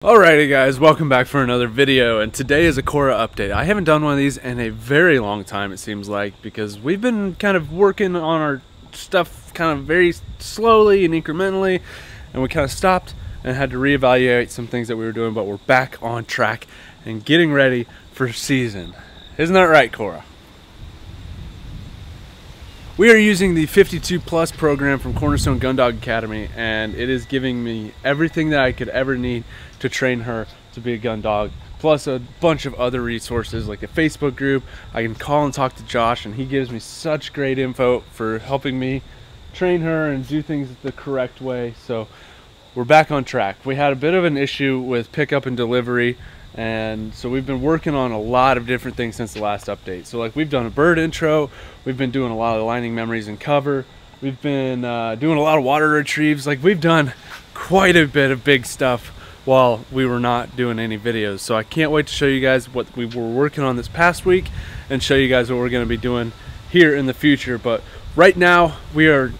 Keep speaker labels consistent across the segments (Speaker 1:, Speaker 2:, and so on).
Speaker 1: Alrighty guys, welcome back for another video, and today is a Cora update. I haven't done one of these in a very long time, it seems like, because we've been kind of working on our stuff kind of very slowly and incrementally, and we kind of stopped and had to reevaluate some things that we were doing, but we're back on track and getting ready for season. Isn't that right, Cora? We are using the 52 Plus program from Cornerstone Gun Dog Academy, and it is giving me everything that I could ever need to train her to be a gun dog, plus a bunch of other resources like a Facebook group. I can call and talk to Josh, and he gives me such great info for helping me train her and do things the correct way. So we're back on track. We had a bit of an issue with pickup and delivery, and so we've been working on a lot of different things since the last update. So like, we've done a bird intro, we've been doing a lot of lining memories and cover, we've been doing a lot of water retrieves. Like, we've done quite a bit of big stuff while we were not doing any videos. So I can't wait to show you guys what we were working on this past week and show you guys what we're going to be doing here in the future. But right now we are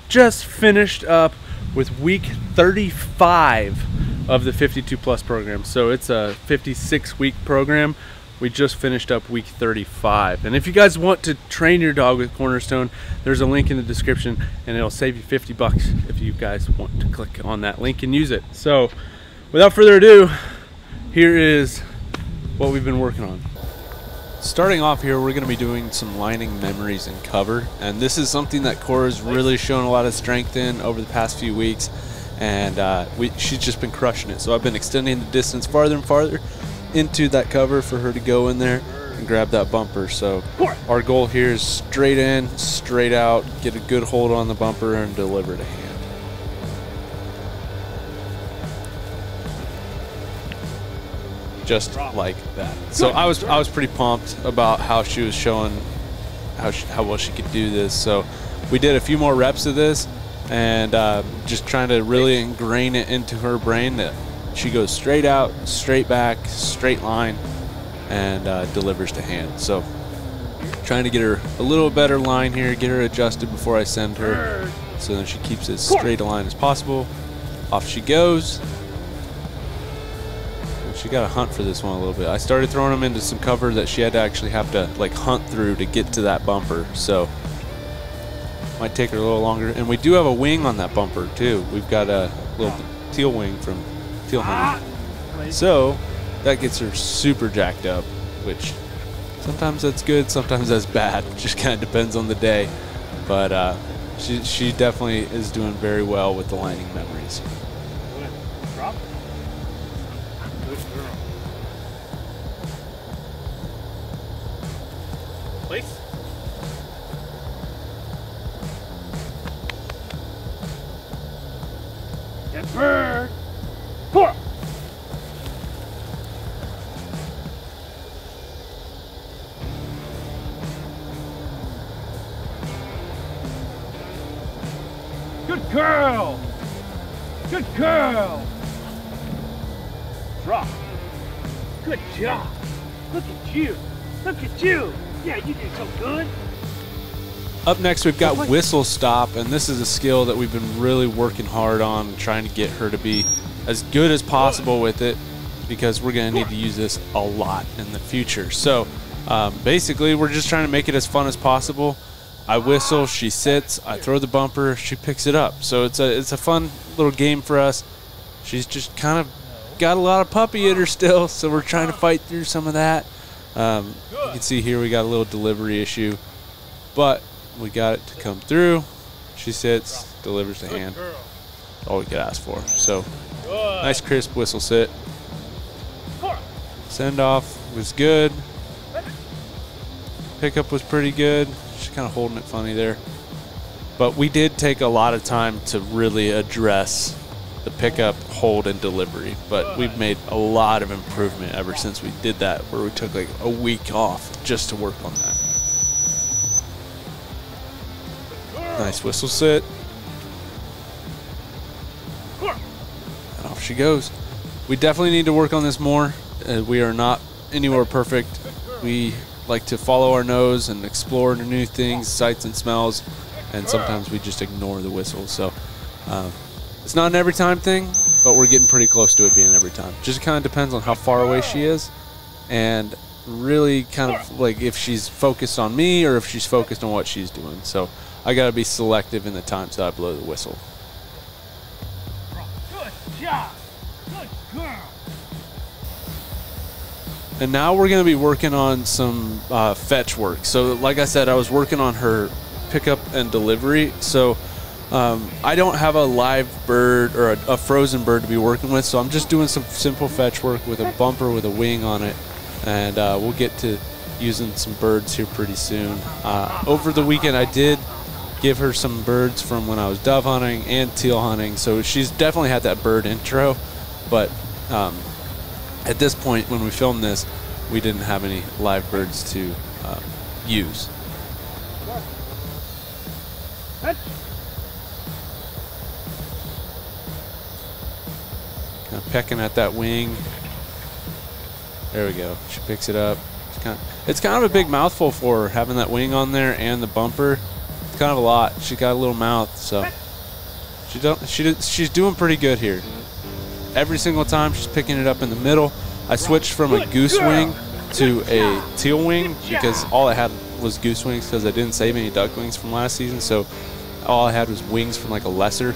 Speaker 1: just finished up with week 35 of the 52 Plus program. So it's a 56-week program. We just finished up week 35. And if you guys want to train your dog with Cornerstone, there's a link in the description, and it'll save you 50 bucks if you guys want to click on that link and use it. So without further ado, here is what we've been working on. Starting off here, we're going to be doing some lining memories and cover, and this is something that Cora's really shown a lot of strength in over the past few weeks, and she's just been crushing it. So I've been extending the distance farther and farther into that cover for her to go in there and grab that bumper. So our goal here is straight in, straight out, get a good hold on the bumper and deliver to hand. Just like that. So I was pretty pumped about how she was showing how well she could do this. So we did a few more reps of this, and just trying to really ingrain it into her brain that she goes straight out, straight back, straight line, and delivers to hand. So trying to get her a little better line here, get her adjusted before I send her, so then she keeps as straight a line as possible. Off she goes. She got to hunt for this one a little bit. I started throwing them into some cover that she had to actually have to like hunt through to get to that bumper, so might take her a little longer. And we do have a wing on that bumper too. We've got a little teal wing from Teal Hunting, so that gets her super jacked up, which sometimes that's good, sometimes that's bad. Just kind of depends on the day, but she definitely is doing very well with the lining memories. Drop. Good girl. Place. Get bird. Four. Good girl. Good girl. Drop. Good job. Look at you. Look at you. Yeah, you did so good. Up next, we've got whistle stop, and this is a skill that we've been really working hard on, trying to get her to be as good as possible with it, because we're going to need to use this a lot in the future. So basically, we're just trying to make it as fun as possible. I whistle, she sits, I throw the bumper, she picks it up. So it's a fun little game for us. She's just kind of got a lot of puppy in her still, so we're trying to fight through some of that. You can see here we got a little delivery issue, but we got it to come through. She sits, delivers to hand. That's all we could ask for. So nice crisp whistle sit. Send off was good. Pickup was pretty good. She's kind of holding it funny there, but we did take a lot of time to really address the pickup, hold, and delivery, but we've made a lot of improvement ever since we did that, where we took like a week off just to work on that. Nice whistle sit, and off she goes. We definitely need to work on this more. We are not anywhere perfect. We like to follow our nose and explore new things, sights and smells, and sometimes we just ignore the whistle. So it's not an every time thing, but we're getting pretty close to it being every time. Just kind of depends on how far away she is, and really kind of like if she's focused on me or if she's focused on what she's doing. So I got to be selective in the times that I blow the whistle.
Speaker 2: Good job. Good girl.
Speaker 1: And now we're going to be working on some fetch work. So like I said, I was working on her pickup and delivery. So I don't have a live bird or a frozen bird to be working with. So I'm just doing some simple fetch work with a bumper with a wing on it. And we'll get to using some birds here pretty soon. Over the weekend, I did give her some birds from when I was dove hunting and teal hunting. So she's definitely had that bird intro. But at this point, when we filmed this, we didn't have any live birds to use. Kind of pecking at that wing. There we go. She picks it up. It's kind of a big mouthful for her, having that wing on there and the bumper. It's kind of a lot. She got a little mouth, so she's doing pretty good here. Every single time she's picking it up in the middle. I switched from a goose wing to a teal wing because all I had was goose wings because I didn't save any duck wings from last season. So all I had was wings from like a lesser.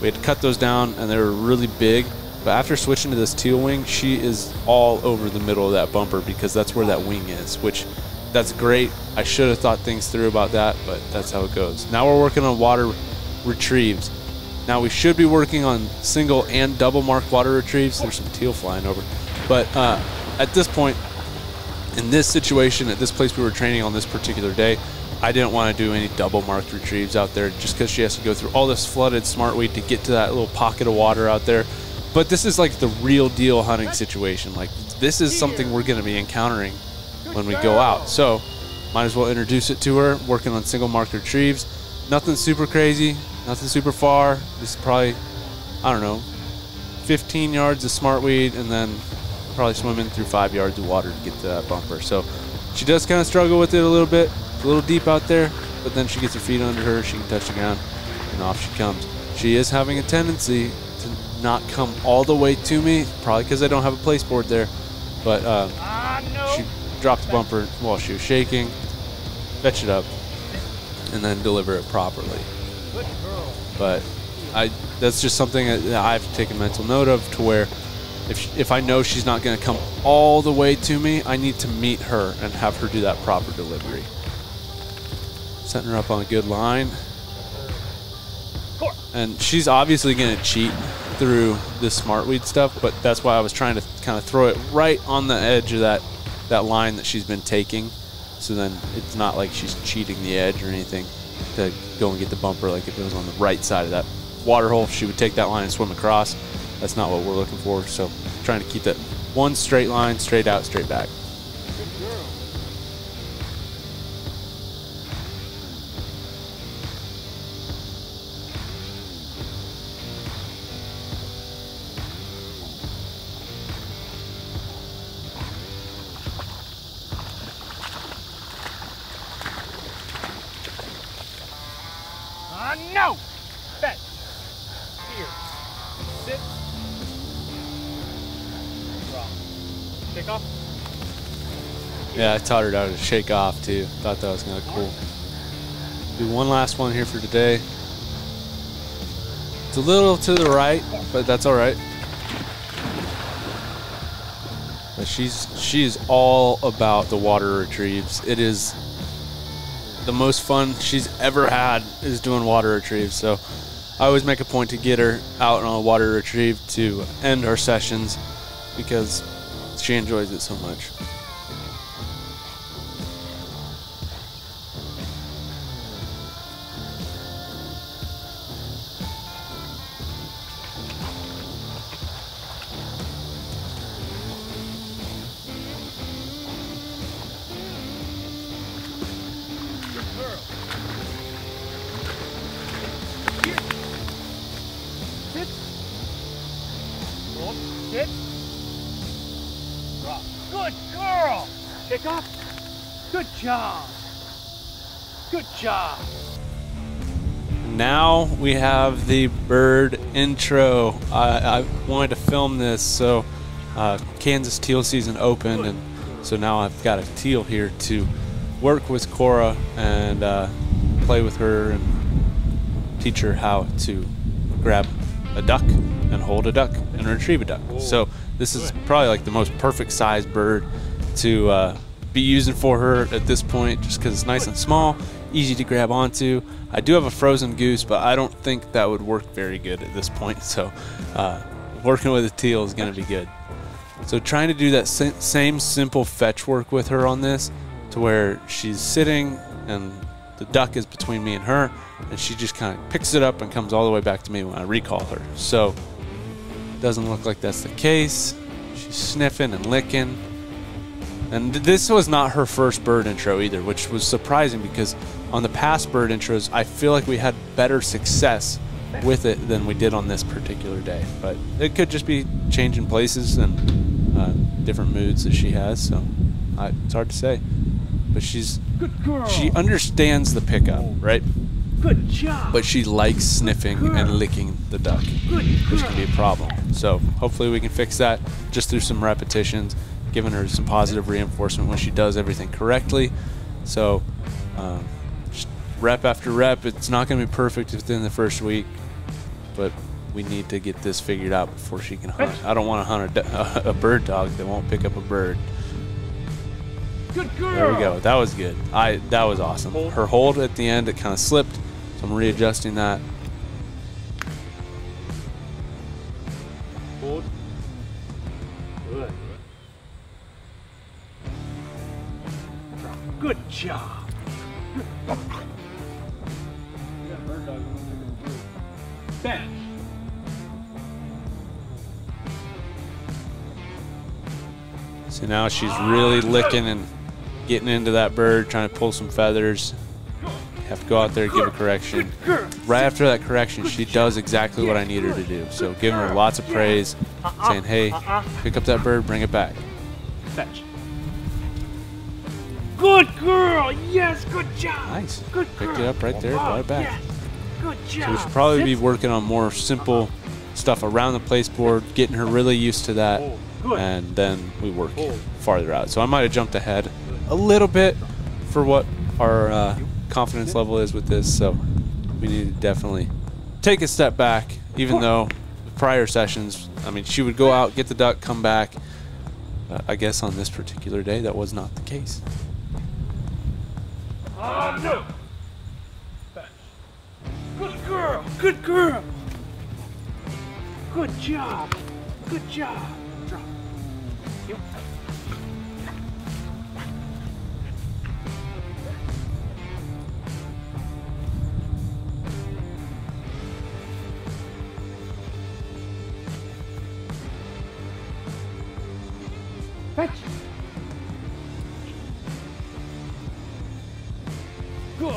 Speaker 1: We had to cut those down and they were really big. But after switching to this teal wing, she is all over the middle of that bumper because that's where that wing is, which that's great. I should have thought things through about that, but that's how it goes. Now we're working on water retrieves. Now we should be working on single and double marked water retrieves. There's some teal flying over. But at this point, in this situation, at this place we were training on this particular day, I didn't want to do any double marked retrieves out there just because she has to go through all this flooded smartweed to get to that little pocket of water out there. But this is like the real deal hunting situation. Like this is something we're going to be encountering when we go out. So might as well introduce it to her, working on single marked retrieves. Nothing super crazy, nothing super far. This is probably, I don't know, 15 yards of smartweed and then probably swimming through 5 yards of water to get to that bumper. So she does kind of struggle with it a little bit. It's a little deep out there, but then she gets her feet under her, she can touch the ground, and off she comes. She is having a tendency to not come all the way to me, probably because I don't have a place board there. But she dropped the bumper while she was shaking, fetch it up, and then deliver it properly. But that's just something that I've taken mental note of, to where if I know she's not going to come all the way to me, I need to meet her and have her do that proper delivery. Setting her up on a good line. And she's obviously going to cheat through this smartweed stuff, but that's why I was trying to kind of throw it right on the edge of that line that she's been taking. So then it's not like she's cheating the edge or anything to go and get the bumper. Like if it was on the right side of that water hole, she would take that line and swim across. That's not what we're looking for. So trying to keep that one straight line, straight out, straight back.
Speaker 2: No! Fetch. Here. Sit. Drop. Shake off.
Speaker 1: Yeah, I taught her how to shake off too. Thought that was kind of cool. Do one last one here for today. It's a little to the right, but that's all right. But she is all about the water retrieves. It is the most fun she's ever had is doing water retrieves. So I always make a point to get her out on a water retrieve to end our sessions because she enjoys it so much.
Speaker 2: Sit. Drop. Good girl. Shake off. Good job. Good job.
Speaker 1: now we have the bird intro. I wanted to film this, so Kansas teal season opened, and so now I've got a teal here to work with Cora and play with her and teach her how to grab a duck and hold a duck and retrieve a duck. So this is probably like the most perfect size bird to be using for her at this point, just because it's nice and small, easy to grab onto. I do have a frozen goose, but I don't think that would work very good at this point, so working with a teal is going to be good. So trying to do that same simple fetch work with her on this, to where she's sitting and the duck is between me and her, and she just kind of picks it up and comes all the way back to me when I recall her. So doesn't look like that's the case. She's sniffing and licking. And this was not her first bird intro either, which was surprising, because on the past bird intros I feel like we had better success with it than we did on this particular day. But it could just be changing places and different moods that she has, so it's hard to say. But she understands the pickup, right?
Speaker 2: Good job.
Speaker 1: But she likes sniffing and licking the duck, which can be a problem. So hopefully we can fix that just through some repetitions, giving her some positive reinforcement when she does everything correctly. So just rep after rep. It's not going to be perfect within the first week, but we need to get this figured out before she can hunt. I don't want to hunt a bird dog that won't pick up a bird.
Speaker 2: Good girl.
Speaker 1: There we go. That was good. That was awesome. Her hold at the end, it kind of slipped, so I'm readjusting that.
Speaker 2: Hold. Good. Good job. Bench.
Speaker 1: So now she's really licking and getting into that bird, trying to pull some feathers. Have to go out there and give a correction. Right after that correction, she does exactly what I need her to do. So giving her lots of praise, saying, hey, pick up that bird, bring it back.
Speaker 2: Fetch. Good girl. Yes, good job.
Speaker 1: Nice.
Speaker 2: Good girl.
Speaker 1: Picked it up right there, brought it back.
Speaker 2: Yes. Good job.
Speaker 1: So we should probably be working on more simple stuff around the place board, getting her really used to that, and then we work farther out. So I might have jumped ahead a little bit for what our confidence level is with this, so we need to definitely take a step back, even though the prior sessions, I mean, she would go out, get the duck, come back. I guess on this particular day that was not the case.
Speaker 2: No. Good girl. Good girl. Good job. Good job. Drop. Yep. Fetch. Good.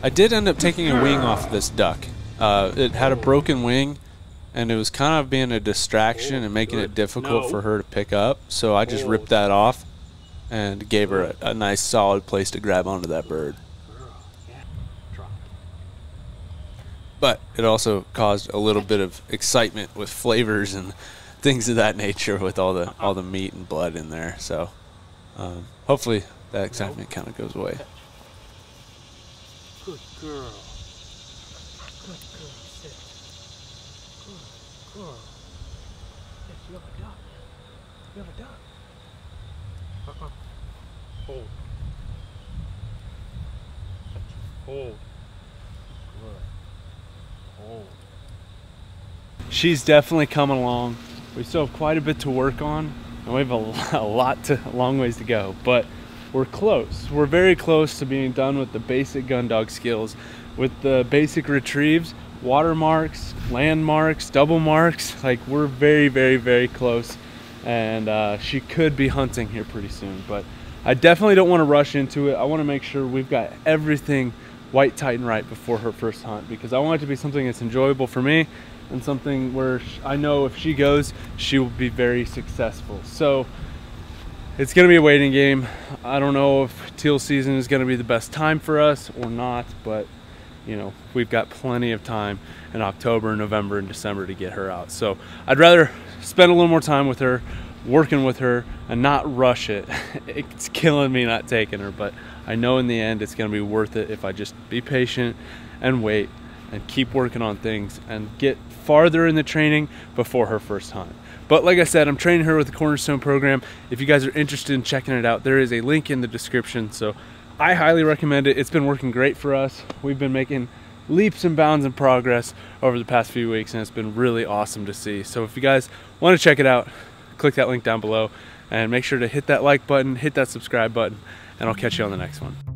Speaker 1: I did end up taking a wing off this duck. It had a broken wing, and it was kind of being a distraction and making it difficult for her to pick up. So I just ripped that off and gave her a nice solid place to grab onto that bird. But it also caused a little bit of excitement with flavors and things of that nature, with all the meat and blood in there. So hopefully that excitement kind of goes away.
Speaker 2: Good girl. Good girl. Sit. Good girl. Yes, you have a duck. You have a duck. Hold. Hold. Good. Hold.
Speaker 1: She's definitely coming along. We still have quite a bit to work on, and we have a long ways to go, but we're close. We're very close to being done with the basic gun dog skills, with the basic retrieves, watermarks, landmarks, double marks. Like, we're very, very, very close, and she could be hunting here pretty soon. But I definitely don't want to rush into it. I want to make sure we've got everything white, tight, and right before her first hunt, because I want it to be something that's enjoyable for me and something where I know if she goes, she will be very successful. So it's going to be a waiting game. I don't know if teal season is going to be the best time for us or not, but you know, we've got plenty of time in October, November, and December to get her out. So I'd rather spend a little more time with her, working with her, and not rush it. It's killing me not taking her, but I know in the end it's gonna be worth it if I just be patient and wait and keep working on things and get farther in the training before her first hunt. But like I said, I'm training her with the Cornerstone program. If you guys are interested in checking it out, there is a link in the description. So I highly recommend it. It's been working great for us. We've been making leaps and bounds in progress over the past few weeks, and it's been really awesome to see. So if you guys want to check it out, click that link down below and make sure to hit that like button, hit that subscribe button, and I'll catch you on the next one.